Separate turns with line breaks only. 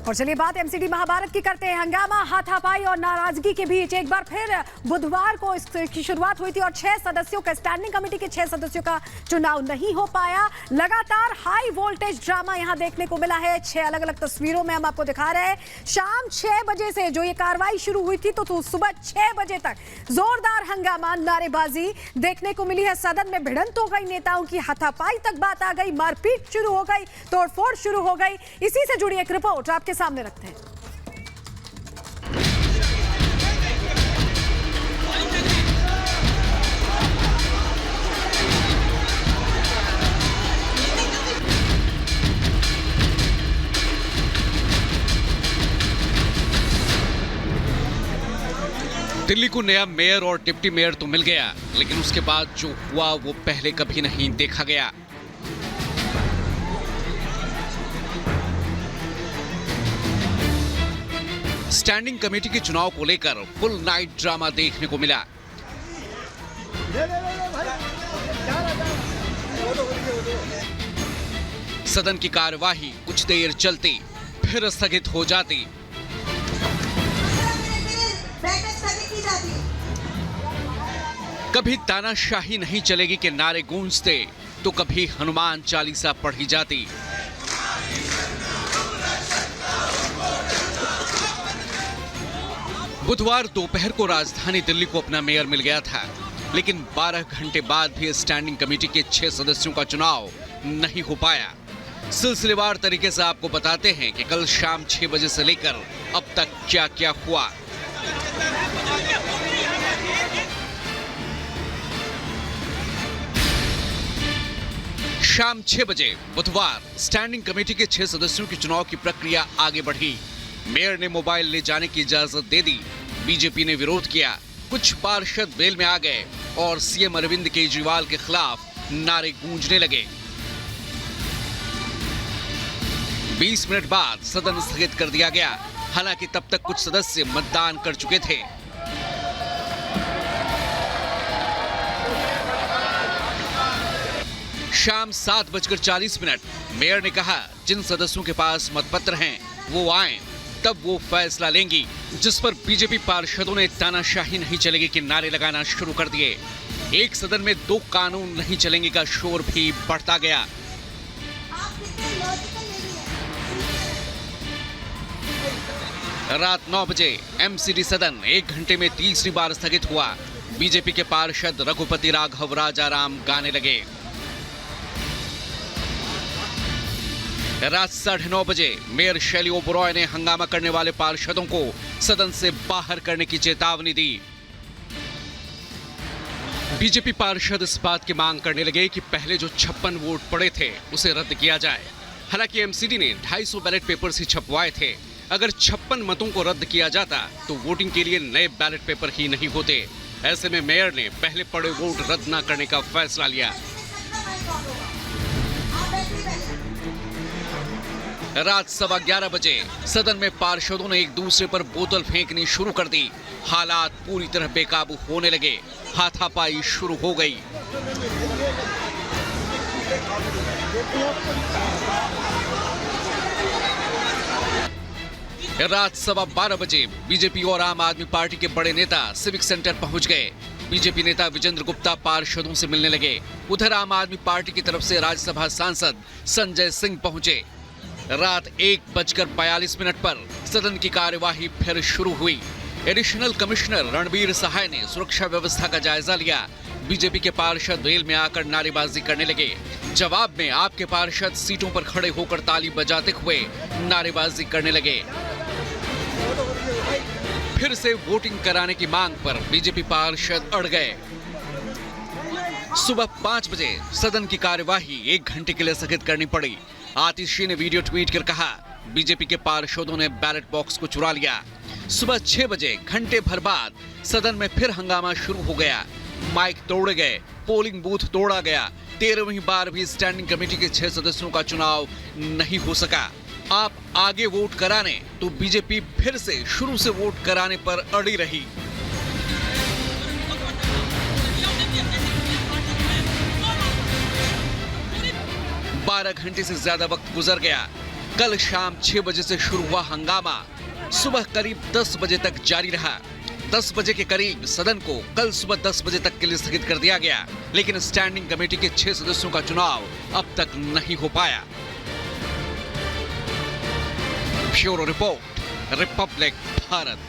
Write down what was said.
और चलिए बात एमसीडी महाभारत की करते हैं। हंगामा, हाथापाई और नाराजगी के बीच एक बार फिर बुधवार को इसकी शुरुआत हुई थी और 6 सदस्यों का स्टैंडिंग कमेटी के 6 सदस्यों का चुनाव नहीं हो पाया। लगातार हाई वोल्टेज ड्रामा यहां देखने को मिला है। 6 अलग अलग तस्वीरों में हम आपको दिखा रहे हैं। शाम 6 बजे से जो ये कार्रवाई शुरू हुई थी तो सुबह 6 बजे तक जोरदार हंगामा, नारेबाजी देखने को मिली है। सदन में भिड़ंत हो गई, नेताओं की हाथापाई तक बात आ गई, मारपीट शुरू हो गई, तोड़फोड़ शुरू हो गई। इसी से जुड़ी एक रिपोर्ट आपके सामने रखते हैं।
दिल्ली को नया मेयर और डिप्टी मेयर तो मिल गया, लेकिन उसके बाद जो हुआ वो पहले कभी नहीं देखा गया। स्टैंडिंग कमेटी के चुनाव को लेकर फुल नाइट ड्रामा देखने को मिला। सदन की कार्यवाही कुछ देर चलती, फिर स्थगित हो जाती। कभी तानाशाही नहीं चलेगी के नारे गूंजते, तो कभी हनुमान चालीसा पढ़ी जाती। बुधवार दोपहर को राजधानी दिल्ली को अपना मेयर मिल गया था, लेकिन 12 घंटे बाद भी स्टैंडिंग कमेटी के 6 सदस्यों का चुनाव नहीं हो पाया। सिलसिलेवार तरीके से आपको बताते हैं कि कल शाम 6 बजे से लेकर अब तक क्या क्या हुआ। शाम 6 बजे बुधवार स्टैंडिंग कमेटी के 6 सदस्यों के चुनाव की प्रक्रिया आगे बढ़ी। मेयर ने मोबाइल ले जाने की इजाजत दे दी। बीजेपी ने विरोध किया। कुछ पार्षद वेल में आ गए और सीएम अरविंद केजरीवाल के खिलाफ नारे गूंजने लगे। 20 मिनट बाद सदन स्थगित कर दिया गया। हालांकि तब तक कुछ सदस्य मतदान कर चुके थे। शाम 7:40 मेयर ने कहा, जिन सदस्यों के पास मतपत्र हैं वो आएं, तब वो फैसला लेंगी। जिस पर बीजेपी पार्षदों ने तानाशाही नहीं चलेगी के नारे लगाना शुरू कर दिए। एक सदन में 2 कानून नहीं चलेंगे का शोर भी बढ़ता गया। रात 9 बजे एमसीडी सदन 1 घंटे में तीसरी बार स्थगित हुआ। बीजेपी के पार्षद रघुपति राघव राजाराम गाने लगे। रात 9:30 बजे मेयर शैली ओबरॉय ने हंगामा करने वाले पार्षदों को सदन से बाहर करने की चेतावनी दी। बीजेपी पार्षद इस बात की मांग करने लगे कि पहले जो 56 वोट पड़े थे उसे रद्द किया जाए। हालांकि एमसीडी ने 250 बैलेट पेपर्स ही छपवाए थे। अगर 56 मतों को रद्द किया जाता तो वोटिंग के लिए नए बैलेट पेपर ही नहीं होते। ऐसे में मेयर ने पहले पड़े वोट रद्द न करने का फैसला लिया। रात 11:15 बजे सदन में पार्षदों ने एक दूसरे पर बोतल फेंकनी शुरू कर दी। हालात पूरी तरह बेकाबू होने लगे। हाथापाई शुरू हो गई। रात 12:15 बजे बीजेपी और आम आदमी पार्टी के बड़े नेता सिविक सेंटर पहुंच गए। बीजेपी नेता विजेंद्र गुप्ता पार्षदों से मिलने लगे। उधर आम आदमी पार्टी की तरफ से राज्यसभा सांसद संजय सिंह पहुंचे। रात 1:42 पर सदन की कार्यवाही फिर शुरू हुई। एडिशनल कमिश्नर रणबीर सहाय ने सुरक्षा व्यवस्था का जायजा लिया। बीजेपी के पार्षद वेल में आकर नारेबाजी करने लगे। जवाब में आपके पार्षद सीटों पर खड़े होकर ताली बजाते हुए नारेबाजी करने लगे। फिर से वोटिंग कराने की मांग पर बीजेपी पार्षद अड़ गए। सुबह 5 बजे सदन की कार्यवाही 1 घंटे के लिए स्थगित करनी पड़ी। आतिशी ने वीडियो ट्वीट कर कहा, बीजेपी के पार्षदों ने बैलेट बॉक्स को चुरा लिया। सुबह 6 बजे घंटे भर बाद सदन में फिर हंगामा शुरू हो गया। माइक तोड़े गए, पोलिंग बूथ तोड़ा गया। 13वीं बार भी स्टैंडिंग कमेटी के 6 सदस्यों का चुनाव नहीं हो सका। आप आगे वोट कराने तो बीजेपी फिर से शुरू से वोट कराने पर अड़ी रही। 12 घंटे से ज्यादा वक्त गुजर गया। कल शाम 6 बजे से शुरू हुआ हंगामा सुबह करीब 10 बजे तक जारी रहा। 10 बजे के करीब सदन को कल सुबह 10 बजे तक के लिए स्थगित कर दिया गया, लेकिन स्टैंडिंग कमेटी के 6 सदस्यों का चुनाव अब तक नहीं हो पाया। Bureau report, Republic Bharat.